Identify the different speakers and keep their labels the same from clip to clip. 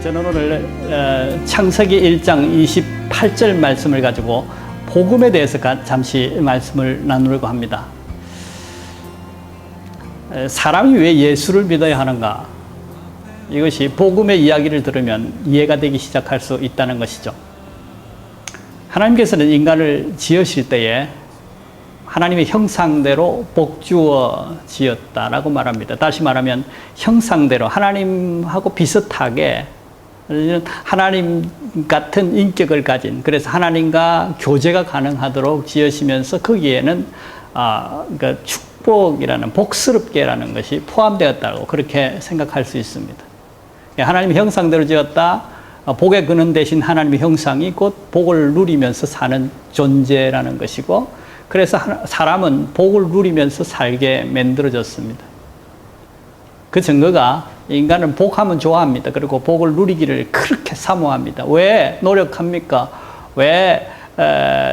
Speaker 1: 저는 오늘 창세기 1장 28절 말씀을 가지고 복음에 대해서 잠시 말씀을 나누려고 합니다. 사람이 왜 예수를 믿어야 하는가? 이것이 복음의 이야기를 들으면 이해가 되기 시작할 수 있다는 것이죠. 하나님께서는 인간을 지으실 때에 하나님의 형상대로 복주어 지었다라고 말합니다. 다시 말하면 형상대로 하나님하고 비슷하게 하나님 같은 인격을 가진, 그래서 하나님과 교제가 가능하도록 지으시면서 거기에는 그러니까 축복이라는, 복스럽게라는 것이 포함되었다고 그렇게 생각할 수 있습니다. 하나님의 형상대로 지었다. 복의 근원 대신 하나님의 형상이 곧 복을 누리면서 사는 존재라는 것이고, 그래서 사람은 복을 누리면서 살게 만들어졌습니다. 그 증거가 인간은 복하면 좋아합니다. 그리고 복을 누리기를 그렇게 사모합니다. 왜 노력합니까? 왜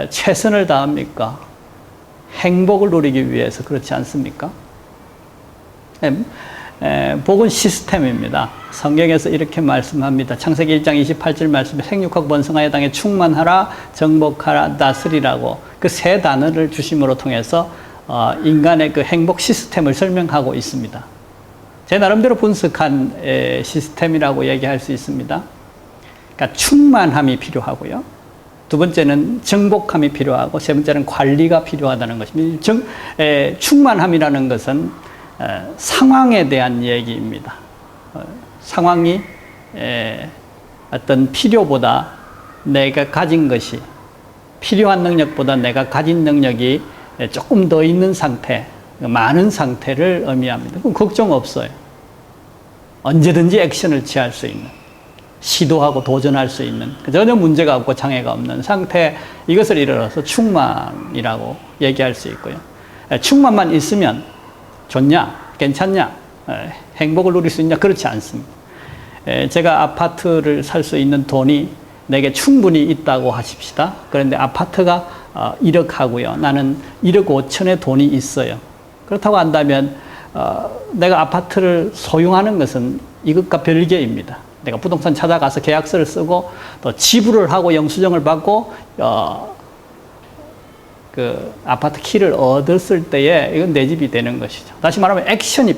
Speaker 1: 최선을 다합니까? 행복을 누리기 위해서, 그렇지 않습니까? 복은 시스템입니다. 성경에서 이렇게 말씀합니다. 창세기 1장 28절 말씀에 생육하고 번성하여 땅에 충만하라, 정복하라, 다스리라고 그 세 단어를 주심으로 통해서 인간의 그 행복 시스템을 설명하고 있습니다. 제 나름대로 분석한 시스템이라고 얘기할 수 있습니다. 그러니까 충만함이 필요하고요. 두 번째는 정복함이 필요하고, 세 번째는 관리가 필요하다는 것입니다. 충만함이라는 것은 상황에 대한 얘기입니다. 상황이 어떤 필요보다 내가 가진 것이, 필요한 능력보다 내가 가진 능력이 조금 더 있는 상태, 많은 상태를 의미합니다. 그럼 걱정 없어요. 언제든지 액션을 취할 수 있는, 시도하고 도전할 수 있는, 전혀 문제가 없고 장애가 없는 상태, 이것을 이르러서 충만이라고 얘기할 수 있고요. 충만만 있으면 좋냐? 괜찮냐? 행복을 누릴 수 있냐? 그렇지 않습니다. 제가 아파트를 살 수 있는 돈이 내게 충분히 있다고 하십시다. 그런데 아파트가 1억 하고요. 나는 1억 5천의 돈이 있어요. 그렇다고 한다면 내가 아파트를 소유하는 것은 이것과 별개입니다. 내가 부동산 찾아가서 계약서를 쓰고 또 지불을 하고 영수증을 받고 그 아파트 키를 얻었을 때에 이건 내 집이 되는 것이죠. 다시 말하면 액션이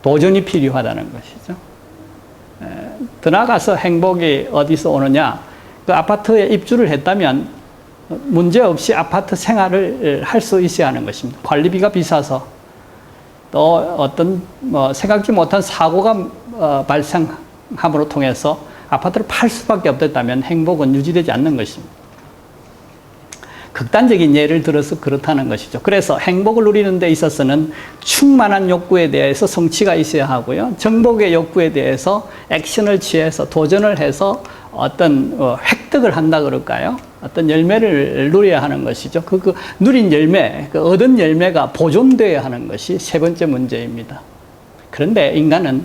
Speaker 1: 도전이 필요하다는 것이죠. 더 나아가서 행복이 어디서 오느냐? 그 아파트에 입주를 했다면 문제없이 아파트 생활을 할 수 있어야 하는 것입니다. 관리비가 비싸서 또 어떤 생각지 못한 사고가 발생함으로 통해서 아파트를 팔 수밖에 없었다면 행복은 유지되지 않는 것입니다. 극단적인 예를 들어서 그렇다는 것이죠. 그래서 행복을 누리는 데 있어서는 충만한 욕구에 대해서 성취가 있어야 하고요. 정복의 욕구에 대해서 액션을 취해서 도전을 해서 어떤 획득을 한다 그럴까요? 어떤 열매를 누려야 하는 것이죠. 그 누린 열매, 그 얻은 열매가 보존되어야 하는 것이 세 번째 문제입니다. 그런데 인간은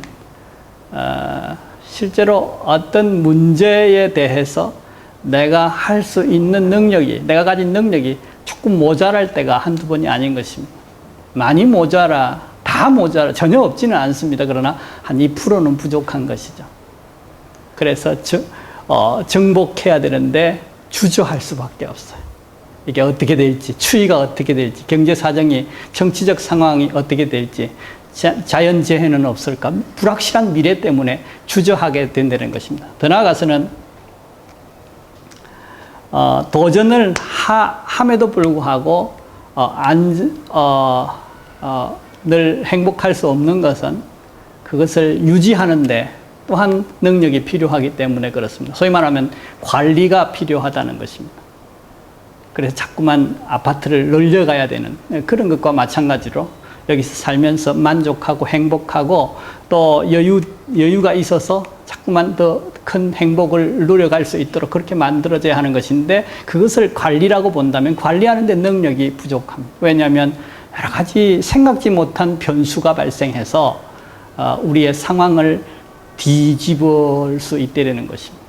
Speaker 1: 실제로 어떤 문제에 대해서 내가 할 수 있는 능력이, 내가 가진 능력이 조금 모자랄 때가 한두 번이 아닌 것입니다. 많이 모자라, 다 모자라, 전혀 없지는 않습니다. 그러나 한 2%는 부족한 것이죠. 그래서 정복해야 되는데 주저할 수밖에 없어요. 이게 어떻게 될지, 추이가 어떻게 될지, 경제 사정이, 정치적 상황이 어떻게 될지, 자연재해는 없을까, 불확실한 미래 때문에 주저하게 된다는 것입니다. 더 나아가서는 도전을 함에도 불구하고 늘 행복할 수 없는 것은 그것을 유지하는데 또한 능력이 필요하기 때문에 그렇습니다. 소위 말하면 관리가 필요하다는 것입니다. 그래서 자꾸만 아파트를 늘려가야 되는 그런 것과 마찬가지로 여기서 살면서 만족하고 행복하고 또 여유가 있어서 자꾸만 더 큰 행복을 누려갈 수 있도록 그렇게 만들어져야 하는 것인데, 그것을 관리라고 본다면 관리하는 데 능력이 부족합니다. 왜냐하면 여러 가지 생각지 못한 변수가 발생해서 우리의 상황을 뒤집을 수 있다는 것입니다.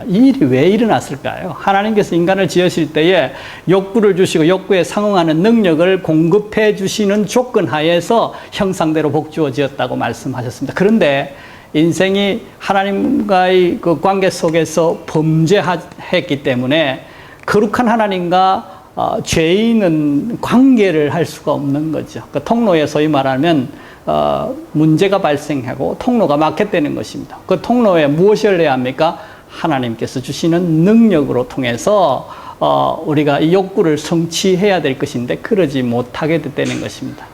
Speaker 1: 이 일이 왜 일어났을까요? 하나님께서 인간을 지으실 때에 욕구를 주시고 욕구에 상응하는 능력을 공급해 주시는 조건 하에서 형상대로 복주어 지었다고 말씀하셨습니다. 그런데 인생이 하나님과의 그 관계 속에서 범죄했기 때문에 거룩한 하나님과 죄인은 관계를 할 수가 없는 거죠. 그 통로에 소위 말하면 문제가 발생하고 통로가 막혔다는 것입니다. 그 통로에 무엇을 해야 합니까? 하나님께서 주시는 능력으로 통해서 우리가 이 욕구를 성취해야 될 것인데 그러지 못하게 됐다는 것입니다.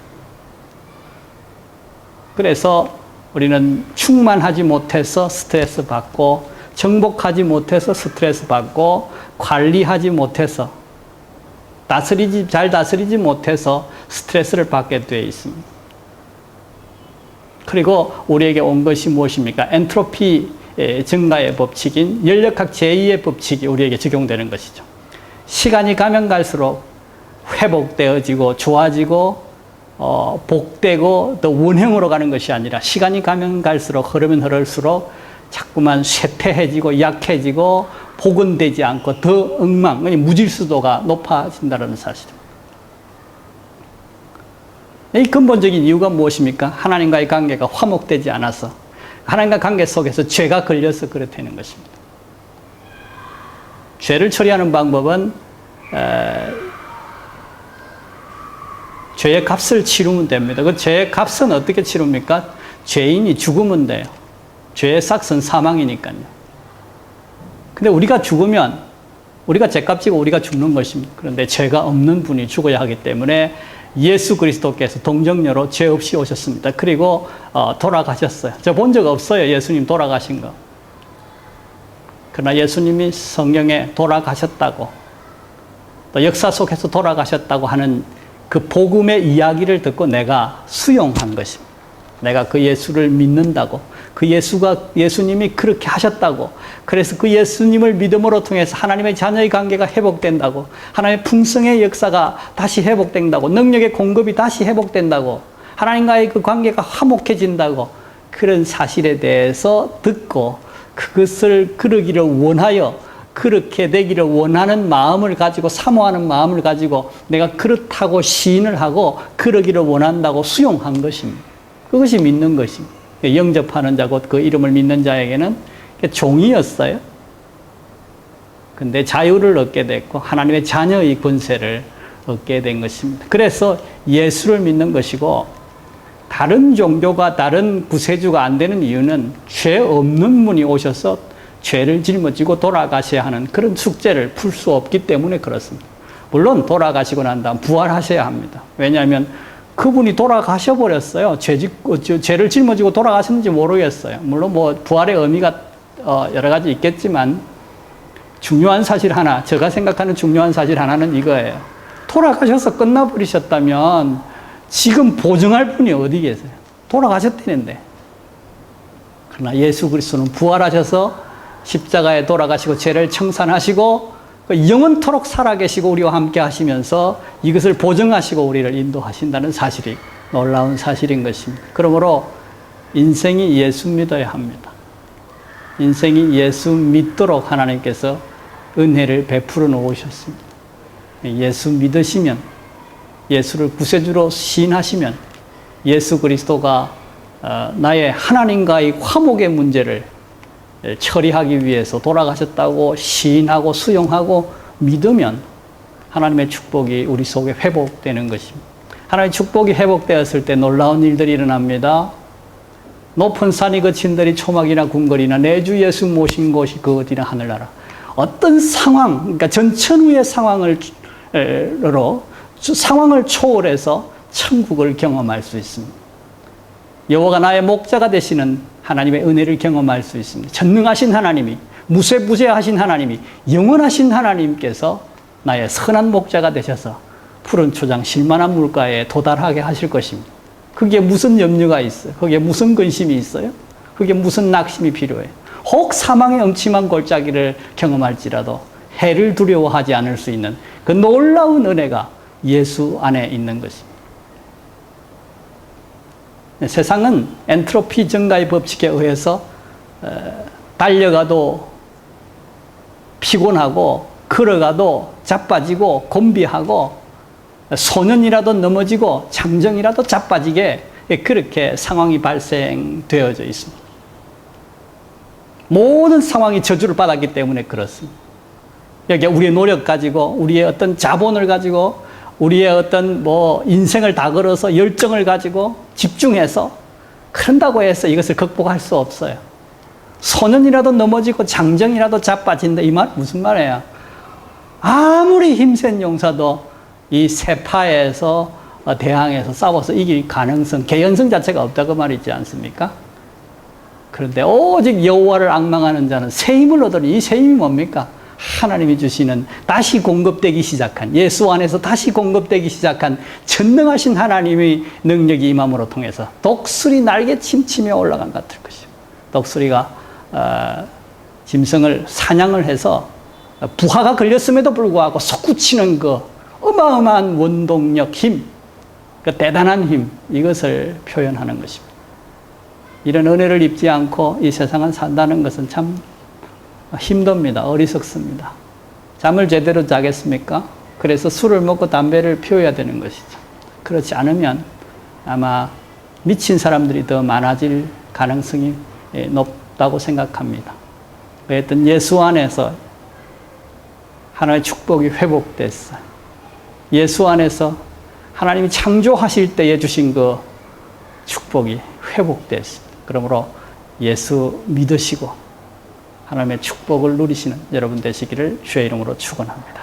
Speaker 1: 그래서 우리는 충만하지 못해서 스트레스 받고 정복하지 못해서 스트레스 받고 관리하지 못해서 잘 다스리지 못해서 스트레스를 받게 되어 있습니다. 그리고 우리에게 온 것이 무엇입니까? 엔트로피 증가의 법칙인 연력학 제2의 법칙이 우리에게 적용되는 것이죠. 시간이 가면 갈수록 회복되어지고 좋아지고 복되고 또 원형으로 가는 것이 아니라 시간이 가면 갈수록 흐르면 흐를수록 자꾸만 쇠퇴해지고 약해지고 복원되지 않고 더 엉망, 무질서도가 높아진다는 사실입니다. 이 근본적인 이유가 무엇입니까? 하나님과의 관계가 화목되지 않아서 하나님과 관계 속에서 죄가 걸려서 그렇다는 것입니다. 죄를 처리하는 방법은 죄의 값을 치르면 됩니다. 그 죄의 값은 어떻게 치릅니까? 죄인이 죽으면 돼요. 죄의 삭은 사망이니까요. 근데 우리가 죽으면 우리가 죄값 지고 우리가 죽는 것입니다. 그런데 죄가 없는 분이 죽어야 하기 때문에 예수 그리스도께서 동정녀로 죄 없이 오셨습니다. 그리고 돌아가셨어요. 저 본 적 없어요. 예수님 돌아가신 거. 그러나 예수님이 성경에 돌아가셨다고 또 역사 속에서 돌아가셨다고 하는 그 복음의 이야기를 듣고 내가 수용한 것입니다. 내가 그 예수를 믿는다고, 그 예수님이 그렇게 하셨다고, 그래서 그 예수님을 믿음으로 통해서 하나님의 자녀의 관계가 회복된다고, 하나님의 풍성의 역사가 다시 회복된다고, 능력의 공급이 다시 회복된다고, 하나님과의 그 관계가 화목해진다고, 그런 사실에 대해서 듣고 그것을 그러기를 원하여 그렇게 되기를 원하는 마음을 가지고 사모하는 마음을 가지고 내가 그렇다고 시인을 하고 그러기를 원한다고 수용한 것입니다. 그것이 믿는 것입니다. 영접하는 자, 곧 그 이름을 믿는 자에게는 종이었어요. 근데 자유를 얻게 됐고 하나님의 자녀의 권세를 얻게 된 것입니다. 그래서 예수를 믿는 것이고 다른 종교가 다른 구세주가 안 되는 이유는 죄 없는 분이 오셔서 죄를 짊어지고 돌아가셔야 하는 그런 숙제를 풀 수 없기 때문에 그렇습니다. 물론 돌아가시고 난 다음 부활하셔야 합니다. 왜냐하면 그분이 돌아가셔 버렸어요. 죄를 짊어지고 돌아가셨는지 모르겠어요. 물론 뭐 부활의 의미가 여러 가지 있겠지만 중요한 사실 하나, 제가 생각하는 중요한 사실 하나는 이거예요. 돌아가셔서 끝나버리셨다면 지금 보증할 분이 어디 계세요? 돌아가셨다는데. 그러나 예수 그리스도는 부활하셔서 십자가에 돌아가시고 죄를 청산하시고 영원토록 살아계시고 우리와 함께 하시면서 이것을 보증하시고 우리를 인도하신다는 사실이 놀라운 사실인 것입니다. 그러므로 인생이 예수 믿어야 합니다. 인생이 예수 믿도록 하나님께서 은혜를 베풀어 놓으셨습니다. 예수 믿으시면, 예수를 구세주로 시인하시면 예수 그리스도가 나의 하나님과의 화목의 문제를 처리하기 위해서 돌아가셨다고 시인하고 수용하고 믿으면 하나님의 축복이 우리 속에 회복되는 것입니다. 하나님의 축복이 회복되었을 때 놀라운 일들이 일어납니다. 높은 산이 그친들이 초막이나 궁궐이나 내 주 예수 모신 곳이 그 어디나 하늘나라. 어떤 상황, 그러니까 전천후의 상황을 초월해서 천국을 경험할 수 있습니다. 여호와가 나의 목자가 되시는 하나님의 은혜를 경험할 수 있습니다. 전능하신 하나님이, 무쇠무죄하신 하나님이, 영원하신 하나님께서 나의 선한 목자가 되셔서 푸른 초장 실만한 물가에 도달하게 하실 것입니다. 그게 무슨 염려가 있어요? 그게 무슨 근심이 있어요? 그게 무슨 낙심이 필요해요? 혹 사망의 음침한 골짜기를 경험할지라도 해를 두려워하지 않을 수 있는 그 놀라운 은혜가 예수 안에 있는 것입니다. 세상은 엔트로피 증가의 법칙에 의해서 달려가도 피곤하고 걸어가도 자빠지고 곤비하고 소년이라도 넘어지고 장정이라도 자빠지게 그렇게 상황이 발생되어져 있습니다. 모든 상황이 저주를 받았기 때문에 그렇습니다. 여기 우리의 노력 가지고 우리의 어떤 자본을 가지고 우리의 어떤 인생을 다 걸어서 열정을 가지고 집중해서 그런다고 해서 이것을 극복할 수 없어요. 소년이라도 넘어지고 장정이라도 자빠진다. 이 말 무슨 말이에요? 아무리 힘센 용사도 이 세파에서 대항해서 싸워서 이길 가능성, 개연성 자체가 없다고 말이지 않습니까? 그런데 오직 여호와를 앙망하는 자는 새 힘을 얻으니 이 새 힘이 뭡니까? 하나님이 주시는 다시 공급되기 시작한, 예수 안에서 다시 공급되기 시작한 전능하신 하나님의 능력이 임함으로 통해서 독수리 날개 침치며 올라간 것 같을 것이요. 독수리가 짐승을 사냥을 해서 부하가 걸렸음에도 불구하고 솟구치는 그 어마어마한 원동력, 힘, 그 대단한 힘, 이것을 표현하는 것입니다. 이런 은혜를 입지 않고 이 세상을 산다는 것은 참 힘듭니다. 어리석습니다. 잠을 제대로 자겠습니까? 그래서 술을 먹고 담배를 피워야 되는 것이죠. 그렇지 않으면 아마 미친 사람들이 더 많아질 가능성이 높다고 생각합니다. 어쨌든 예수 안에서 하나님의 축복이 회복됐어요. 예수 안에서 하나님이 창조하실 때에 주신 그 축복이 회복됐습니다. 그러므로 예수 믿으시고 하나님의 축복을 누리시는 여러분 되시기를 주의 이름으로 축원합니다.